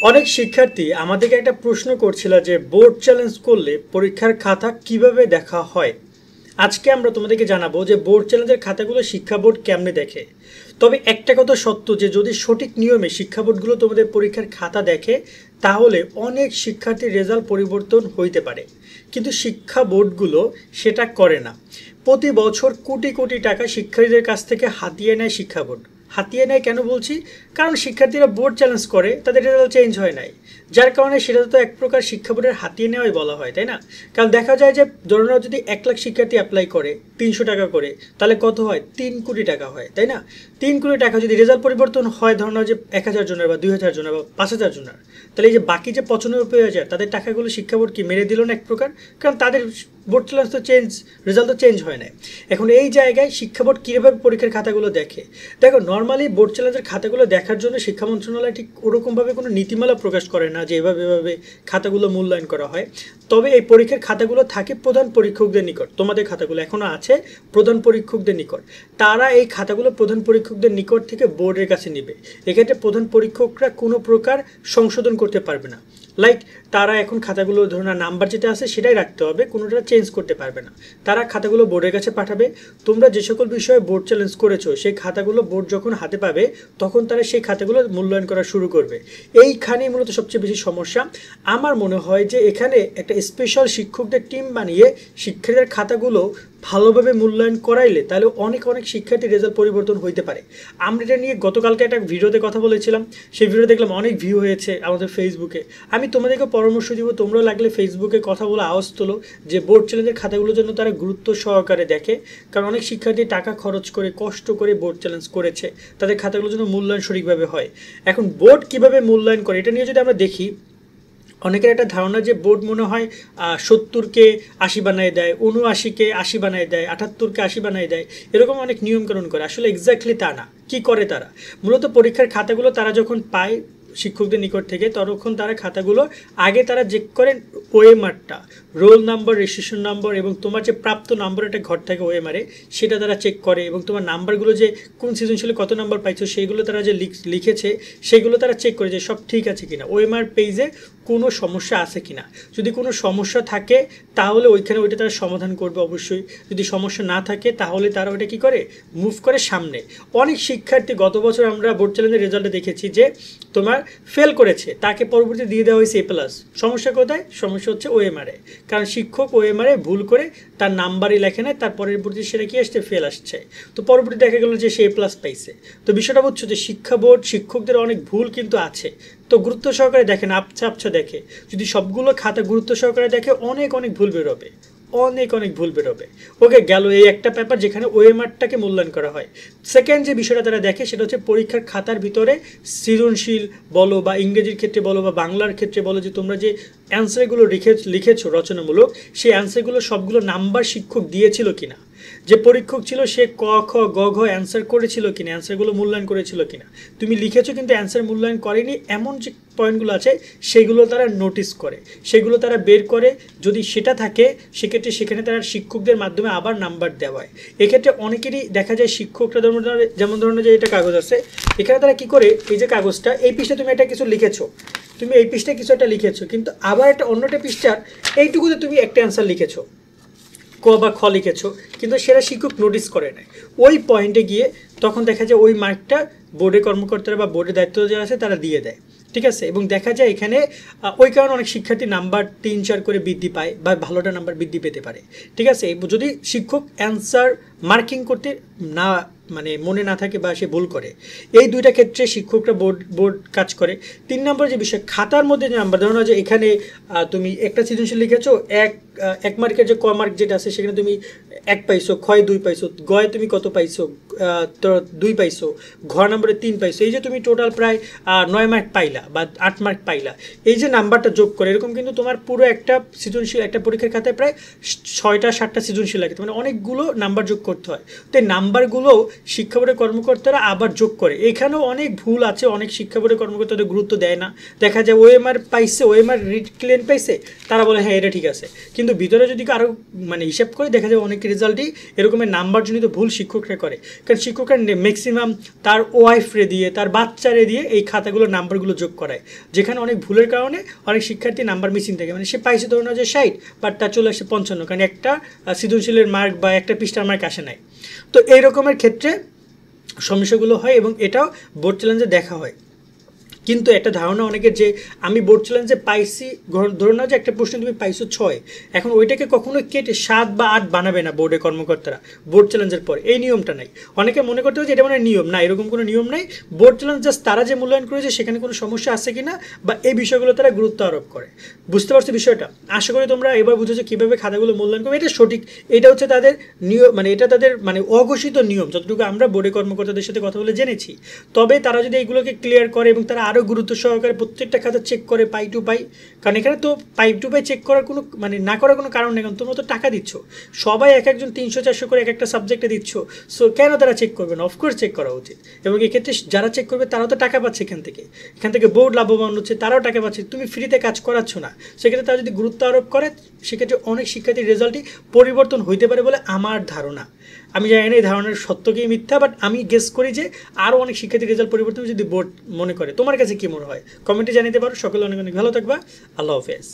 অনেক শিক্ষার্থী আমাদেরকে একটা প্রশ্ন করছিল যে বোর্ড চ্যালেঞ্জ করলে পরীক্ষার খাতা কিভাবে দেখা হয়। আজকে আমরা তোমাদেরকে জানাবো যে বোর্ড চ্যালেঞ্জের খাতাগুলো শিক্ষা বোর্ড কেমনে দেখে। তবে একটা কথা সত্য যে যদি সঠিক নিয়মে শিক্ষা বোর্ডগুলো তোমাদের পরীক্ষার খাতা দেখে তাহলে অনেক শিক্ষার্থীর রেজাল্ট পরিবর্তন হইতে পারে, কিন্তু শিক্ষা বোর্ডগুলো সেটা করে না। প্রতি বছর কোটি কোটি টাকা শিক্ষার্থীদের কাছ থেকে হাতিয়ে নেয় শিক্ষা বোর্ড। হাতিয়ে নেয় কেন বলছি? কারণ শিক্ষার্থীরা বোর্ড চ্যালেঞ্জ করে, তাদের রেজাল্ট চেঞ্জ হয় নাই, যার কারণে সেটা তো এক প্রকার শিক্ষা বোর্ডের হাতিয়ে নেওয়াই বলা হয়, তাই না? কারণ দেখা যায় যে ধরুন যদি 1 লাখ শিক্ষার্থী অ্যাপ্লাই করে 300 টাকা করে, তাহলে কত হয়? 3 কোটি টাকা হয়, তাই না? 3 কোটি টাকা যদি রেজাল্ট পরিবর্তন হয় ধরুন যে 1000 জনের বা 2000 জনের বা 5000 জনের, তাহলে এই যে বাকি যে 95,000 তাদের টাকাগুলো শিক্ষা বোর্ড কি মেরে দিল না এক প্রকার? কারণ তাদের বোর্ড চ্যালেঞ্জ তো চেঞ্জ, রেজাল্ট তো চেঞ্জ হয় না। এখন এই জায়গায় শিক্ষা বোর্ড কীভাবে পরীক্ষার খাতাগুলো দেখে? দেখো, নর্মালি বোর্ড চ্যালেঞ্জের খাতাগুলো দেখার জন্য শিক্ষা মন্ত্রণালয় ঠিক ওরকমভাবে কোনো নীতিমালা প্রকাশ করে না যে এভাবে খাতাগুলো মূল্যায়ন করা হয়। তবে এই পরীক্ষার খাতাগুলো থাকে প্রধান পরীক্ষকদের নিকট। তোমাদের খাতাগুলো এখনও আছে প্রধান পরীক্ষকদের নিকট। তারা এই খাতাগুলো প্রধান পরীক্ষকদের নিকট থেকে বোর্ডের কাছে নেবে। এক্ষেত্রে প্রধান পরীক্ষকরা কোনো প্রকার সংশোধন করতে পারবে না। লাইক তারা এখন খাতাগুলো ধরুন নাম্বার যেটা আছে সেটাই রাখতে হবে, কোনোটা চেঞ্জ করতে পারবে না। তারা খাতাগুলো বোর্ডের কাছে পাঠাবে। তোমরা যে সকল বিষয়ে বোর্ড চ্যালেঞ্জ করেছো সেই খাতাগুলো বোর্ড যখন হাতে পাবে তখন তারা সেই খাতাগুলো মূল্যায়ন করা শুরু করবে। এইখানেই মূলত সবচেয়ে বেশি সমস্যা। আমার মনে হয় যে এখানে একটা স্পেশাল শিক্ষকদের টিম বানিয়ে শিক্ষার্থীদের খাতাগুলো ভালোভাবে মূল্যায়ন করাইলে তাহলে অনেক অনেক শিক্ষার্থীর রেজাল্ট পরিবর্তন হইতে পারে। আমরা এটা নিয়ে গতকালকে একটা ভিডিওতে কথা বলেছিলাম, সেই ভিডিও দেখলাম অনেক ভিউ হয়েছে আমাদের ফেসবুকে। আমি তোমাদেরকে পরামর্শ দিব, তোমরা লাগলে ফেসবুকে কথা বলে আওয়াজ তোলো যে বোর্ড চ্যালেঞ্জের খাতাগুলোর জন্য তারা গুরুত্ব সহকারে দেখে। কারণ অনেক শিক্ষার্থী টাকা খরচ করে কষ্ট করে বোর্ড চ্যালেঞ্জ করেছে, তাদের খাতাগুলোর জন্য মূল্যায়ন সঠিকভাবে হয়। এখন বোর্ড কিভাবে মূল্যায়ন করে এটা নিয়ে যদি আমরা দেখি, অনেকের একটা ধারণা যে বোর্ড মনে হয় 70কে 80 বানায় দেয়, 79কে 80 বানায় দেয়, 78কে 80 বানায় দেয়, এরকম অনেক নিয়মকানুন করে। আসলে এক্স্যাক্টলি তা না। কি করে তারা? মূলত পরীক্ষার খাতাগুলো তারা যখন পায় শিক্ষকদের নিকট থেকে তখন তারা খাতাগুলো আগে তারা চেক করেন ওএমআরটা, রোল নাম্বার, রেজিস্ট্রেশন নাম্বার এবং তোমার যে প্রাপ্ত নাম্বার একটা ঘর থাকে ওএমআরে সেটা তারা চেক করে, এবং তোমার নাম্বারগুলো যে কোন সৃজনশীলে কত নাম্বার পাইছো সেইগুলো তারা যে লিখেছে সেগুলো তারা চেক করে যে সব ঠিক আছে কিনা, ওএমআর পেজে কোনো সমস্যা আছে কিনা। যদি কোনো সমস্যা থাকে তাহলে ওইখানে ওইটা তারা সমাধান করবে অবশ্যই। যদি সমস্যা না থাকে তাহলে তারা ওইটা কী করে, মুভ করে সামনে। অনেক শিক্ষার্থী গত বছর আমরা বোর্ড চ্যালেঞ্জের রেজাল্টে দেখেছি যে তোমার ফেল করেছে, তাকে পরবর্তী দিয়ে দেওয়া হয়েছে A+। সমস্যা কোথায়? সমস্যা হচ্ছে ওএমআরে। কারণ শিক্ষক ওএমআরে ভুল করে তার নাম্বারই লেখে নেয়, তার পরবর্তী সেটা কি আসছে, ফেল আসছে। তো পরবর্তী দেখা গেল যে সে A+ পাইছে। তো বিষয়টা বুঝছো যে শিক্ষা বোর্ড শিক্ষকদের অনেক ভুল কিন্তু আছে, তো গুরুত্ব সহকারে দেখেন, আবছা আবছা দেখে। যদি সবগুলো খাতা গুরুত্ব সহকারে দেখে অনেক অনেক ভুল বেরোবে, অনেক অনেক ভুল বেরোবে। ওকে, গেল এই একটা পেপার যেখানে ওএমআরটাকে মূল্যায়ন করা হয়। সেকেন্ড যে বিষয়টা তারা দেখে সেটা হচ্ছে পরীক্ষার খাতার ভিতরে সৃজনশীল বলো বা ইংরেজির ক্ষেত্রে বলো বা বাংলার ক্ষেত্রে বলো, যে তোমরা যে অ্যান্সারগুলো লিখেছো রচনামূলক, সেই অ্যান্সারগুলো সবগুলো নাম্বার শিক্ষক দিয়েছিল কিনা, যে পরীক্ষক ছিল সে ক খ গ ঘ অ্যান্সার করেছিল কিনা, অ্যান্সারগুলো মূল্যায়ন করেছিল কিনা। তুমি লিখেছো কিন্তু অ্যান্সার মূল্যায়ন করেনি এমন যে পয়েন্টগুলো আছে সেগুলো তারা নোটিস করে, সেগুলো তারা বের করে। যদি সেটা থাকে সেক্ষেত্রে সেখানে তারা শিক্ষকদের মাধ্যমে আবার নাম্বার দেওয়ায়। এক্ষেত্রে অনেকেরই দেখা যায় শিক্ষকরা যেমন ধরনের যে এটা কাগজ আছে, এখানে তারা কি করে, এই যে কাগজটা, এই পৃষ্ঠা তুমি এটা কিছু লিখেছো, তুমি এই পৃষ্ঠায় কিছু একটা লিখেছো, কিন্তু আবার একটা অন্যটা পৃষ্ঠার এইটুকুতে তুমি একটা অ্যান্সার লিখেছো, ক বা খ লিখেছো, কিন্তু সেটা শিক্ষক নোটিস করে নেয়। ওই পয়েন্টে গিয়ে তখন দেখা যায় ওই মার্কটা বোর্ডের কর্মকর্তারা বা বোর্ডের দায়িত্ব যারা আছে তারা দিয়ে দেয়, ঠিক আছে। এবং দেখা যায় এখানে ওই কারণে অনেক শিক্ষার্থী নাম্বার 3-4 করে বৃদ্ধি পায় বা ভালোটা নাম্বার বৃদ্ধি পেতে পারে, ঠিক আছে। যদি শিক্ষক অ্যান্সার মার্কিং করতে না মানে মনে না থাকে বা সে ভুল করে, এই দুইটা ক্ষেত্রে শিক্ষকরা বোর্ড কাজ করে। 3 নম্বর যে বিষয়, খাতার মধ্যে যে নাম্বার, ধরো যে এখানে তুমি একটা সৃজনশীল লিখেছো, এক মার্কের যে ক মার্ক যেটা আছে সেখানে তুমি 1 পাইছো, ক্ষয় 2 পাইছো, গয়ে তুমি কত পাইছো, তো 2 পাইছো, ঘ নম্বরে 3 পাইছো, এই যে তুমি টোটাল প্রায় 9 মার্ক পাইলা বা 8 মার্ক পাইলা, এই যে নাম্বারটা যোগ করে এরকম কিন্তু তোমার পুরো একটা সৃজনশীল একটা পরীক্ষার খাতায় প্রায় 6টা 7টা সৃজনশীল লাগে, মানে অনেকগুলো নাম্বার যোগ করতে হয়। তো এই নাম্বারগুলো শিক্ষা বোর্ডের কর্মকর্তারা আবার যোগ করে। এখানেও অনেক ভুল আছে, অনেক শিক্ষা বোর্ডের কর্মকর্তাদের গুরুত্ব দেয় না। দেখা যায় ওএমআর পাইছে, ওএমআর রিট ক্লিয়ার পাইছে, তারা বলে হ্যাঁ এটা ঠিক আছে, কিন্তু ভিতরে যদি আরও মানে হিসাব করে দেখা যায় অনেক রেজাল্টই এরকমের নাম্বারজনিত ভুল শিক্ষকরা করে। কারণ শিক্ষকরা ম্যাক্সিমাম তার ওয়াইফরে দিয়ে, তার বাচ্চারে দিয়ে এই খাতাগুলোর নাম্বারগুলো যোগ করায়, যেখানে অনেক ভুলের কারণে অনেক শিক্ষার্থী নাম্বার মিসিং থাকে। মানে সে পাইছে ধরুন যে 60, বাট তার চলে আসে 55, কারণ একটা সৃজনশীলের মার্ক বা একটা পৃষ্ঠার মার্ক আসে নাই। তো এই রকমের ক্ষেত্রে সমস্যাগুলো হয় এবং এটাও বোর্ড চ্যালেঞ্জে দেখা হয়। কিন্তু একটা ধারণা অনেকের যে আমি বোর্ড চ্যালেঞ্জে পাইছি, ধরুন না যে একটা প্রশ্ন তুমি পাইছো 6, এখন ওইটাকে কখনোই কেটে 7 বা 8 বানাবে না বোর্ডের কর্মকর্তারা বোর্ড চ্যালেঞ্জের পরে। এই নিয়মটা নাই। অনেকে মনে করতে হয় যে এটা মানে নিয়ম, না, এরকম কোনো নিয়ম নাই। বোর্ড চ্যালেঞ্জ জাস্ট তারা যে মূল্যায়ন করেছে সেখানে কোনো সমস্যা আছে কিনা বা এই বিষয়গুলো তারা গুরুত্ব আরোপ করে। বুঝতে পারছো বিষয়টা? আশা করি তোমরা এবার বুঝেছো কীভাবে খাতাগুলো মূল্যায়ন করবে। এটা সঠিক, এটা হচ্ছে তাদের নিয়ম, মানে এটা তাদের মানে অঘোষিত নিয়ম, যতটুকু আমরা বোর্ডের কর্মকর্তাদের সাথে কথা বলে জেনেছি। তবে তারা যদি এইগুলোকে ক্লিয়ার করে এবং তারা আরও গুরুত্ব সহকারে প্রত্যেকটা খাতা চেক করে পাই টু পাই, কারণ এখানে তো পাই টু পাই চেক করার কোনো মানে না করার কোনো কারণ নেই, কারণ তোমরা তো টাকা দিচ্ছ, সবাই এক একজন 300-400 করে এক একটা সাবজেক্টে দিচ্ছ, সো কেন তারা চেক করবে না? অফকোর্স চেক করা উচিত। এবং এক্ষেত্রে যারা চেক করবে তারাও তো টাকা পাচ্ছে এখান থেকে বোর্ড লাভবান হচ্ছে, তারাও টাকা পাচ্ছে, তুমি ফ্রিতে কাজ করাচ্ছ না। সেক্ষেত্রে তারা যদি গুরুত্ব আরোপ করে সেক্ষেত্রে অনেক শিক্ষার্থীর রেজাল্টই পরিবর্তন হইতে পারে বলে আমার ধারণা। আমি জানি না এই ধারণার সত্য কি মিথ্যা, বাট আমি গেস করি যে আরও অনেক শিক্ষার্থীর রেজাল্ট পরিবর্তন যদি বোর্ড মনে করে। তোমার কাছে কী মনে হয়? কমেন্টে জানিতে পারো। সকলে অনেক অনেক ভালো থাকবা। আল্লাহ হাফেজ।